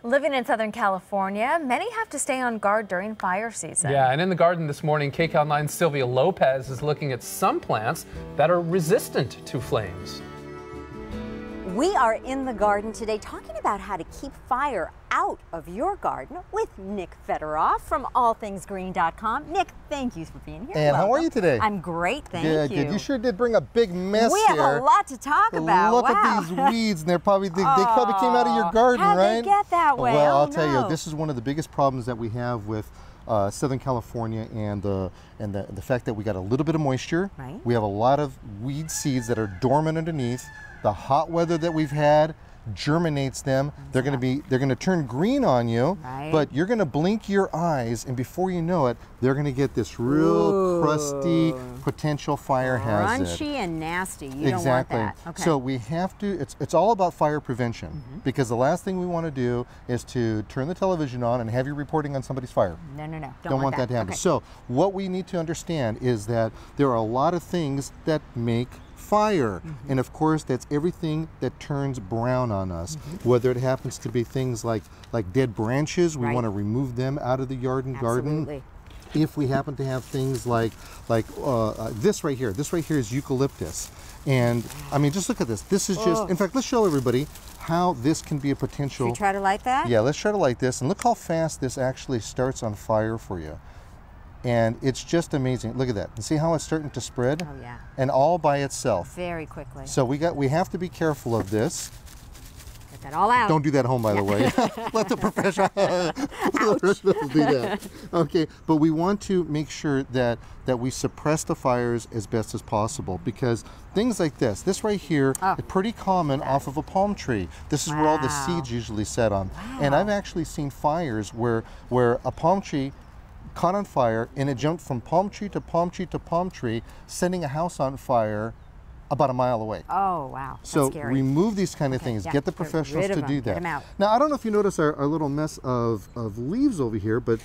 Living in Southern California, many have to stay on guard during fire season. Yeah, and in the garden this morning, KCAL 9's Sylvia Lopez is looking at some plants that are resistant to flames. We are in the garden today talking about how to keep fire out of your garden with Nick Federoff from allthingsgreen.com. Nick, thank you for being here. And how are you today? I'm great, thank you. Good. You sure did bring a big mess We here. have a lot to talk about. Look wow. at these weeds, and they probably came out of your garden, how'd right? they get that way? Well, Oh, I'll tell no. you, this is one of the biggest problems that we have with Southern California and the fact that we got a little bit of moisture. Right. We have a lot of weed seeds that are dormant underneath. The hot weather that we've had germinates them. They're going to turn green on you, right. but you're going to blink your eyes, and before you know it, they're going to get this real crusty potential fire hazard. Crunchy and nasty. You don't want that. Okay. So we have to, it's all about fire prevention, because the last thing we want to do is to turn the television on and have you reporting on somebody's fire. No. Don't want that to happen. Okay. So what we need to understand is that there are a lot of things that make fire, and of course that's everything that turns brown on us, whether it happens to be things like dead branches. We want to remove them out of the yard and garden. If we happen to have things like this right here is eucalyptus, and I mean, just look at this. This is just, in fact, let's show everybody how this can be a potential. Should we try to light that? Yeah, let's try to light this, and look how fast this actually starts on fire for you. And it's just amazing. Look at that. And see how it's starting to spread? Oh yeah. And all by itself. Very quickly. So we have to be careful of this. Get that all out. Don't do that at home, by the way. Let the professionals do that. Okay, but we want to make sure that we suppress the fires as best as possible, because things like this right here is pretty common off of a palm tree. This is where all the seeds usually set on. Wow. And I've actually seen fires where a palm tree caught on fire, and it jumped from palm tree to palm tree to palm tree, setting a house on fire about a mile away. Oh, wow. That's so scary. remove these kind of things. Get the professionals to do that. Get them out. Now, I don't know if you notice our little mess of leaves over here, but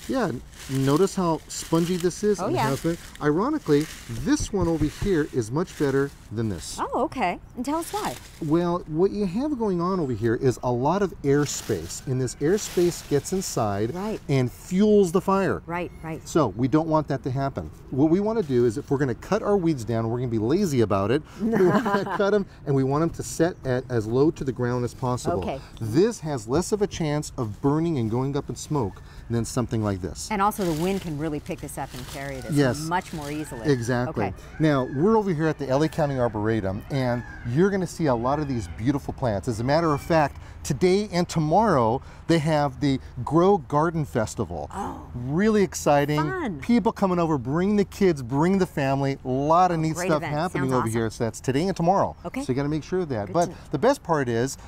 yeah, notice how spongy this is. Oh, yeah. Ironically, this one over here is much better than this. Oh, okay. And tell us why. Well, what you have going on over here is a lot of airspace, and this airspace gets inside and fuels the fire. Right. So we don't want that to happen. What we want to do is, if we're going to cut our weeds down, we're going to be lazy about it. We want to cut them, and we want them to set at as low to the ground as possible. Okay. This has less of a chance of burning and going up in smoke than something like this. And also the wind can really pick this up and carry this much more easily. Exactly. Okay. Now, we're over here at the LA County Arboretum, and you're going to see a lot of these beautiful plants. As a matter of fact, today and tomorrow, they have the Grow Garden Festival. Oh, really exciting. Fun. People coming over, bring the kids, bring the family. A lot of neat stuff happening over here. So that's today and tomorrow. Okay. So you got to make sure of that. But the best part is,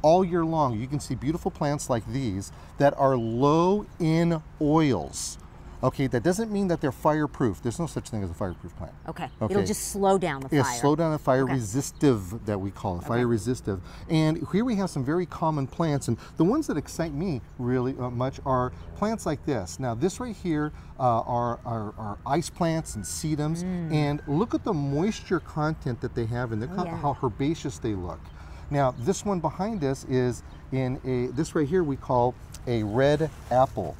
all year long, you can see beautiful plants like these that are low in oils. Okay, that doesn't mean that they're fireproof. There's no such thing as a fireproof plant. Okay. It'll just slow down the fire. Yeah, slow down the fire. Resistive, that we call it, fire resistive. And here we have some very common plants, and the ones that excite me really much are plants like this. Now, this right here are ice plants and sedums, and look at the moisture content that they have, and how herbaceous they look. Now, this one behind us is this right here we call a red apple.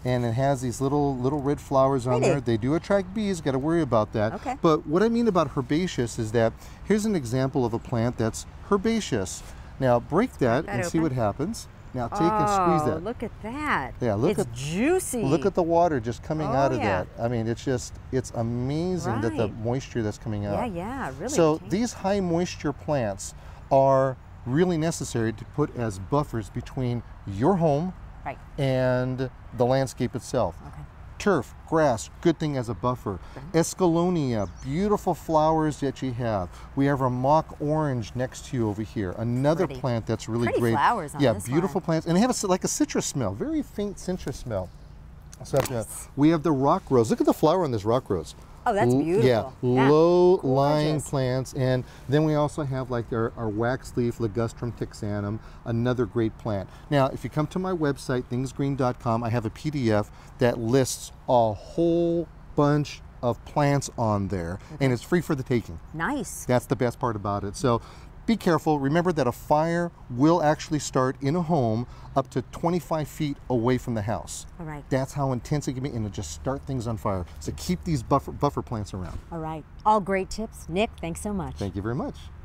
And it has these little red flowers on there. They do attract bees, got to worry about that. Okay. But what I mean about herbaceous is that here's an example of a plant that's herbaceous. Now, break that and see what happens. Now, take and squeeze that. Look at that. Yeah, look it's juicy. Look at the water just coming out of that. I mean, it's amazing that the moisture that's coming out. Yeah, really. So these high moisture plants are really necessary to put as buffers between your home and the landscape itself. Turf, grass, good thing as a buffer. Escallonia, beautiful flowers that you have. We have a mock orange next to you over here. Another plant that's really great. Flowers on this beautiful plants, and they have like a citrus smell, very faint citrus smell. So we have the rock rose. Look at the flower on this rock rose. Oh, that's beautiful. Yeah, low-lying plants. And then we also have like our wax leaf Ligustrum texanum, another great plant. Now, if you come to my website, thingsgreen.com, I have a PDF that lists a whole bunch of plants on there, and it's free for the taking. Nice. That's the best part about it. So be careful. Remember that a fire will actually start in a home up to 25 feet away from the house. All right. That's how intense it can be, and it'll just start things on fire. So keep these buffer plants around. All right. All great tips. Nick, thanks so much. Thank you very much.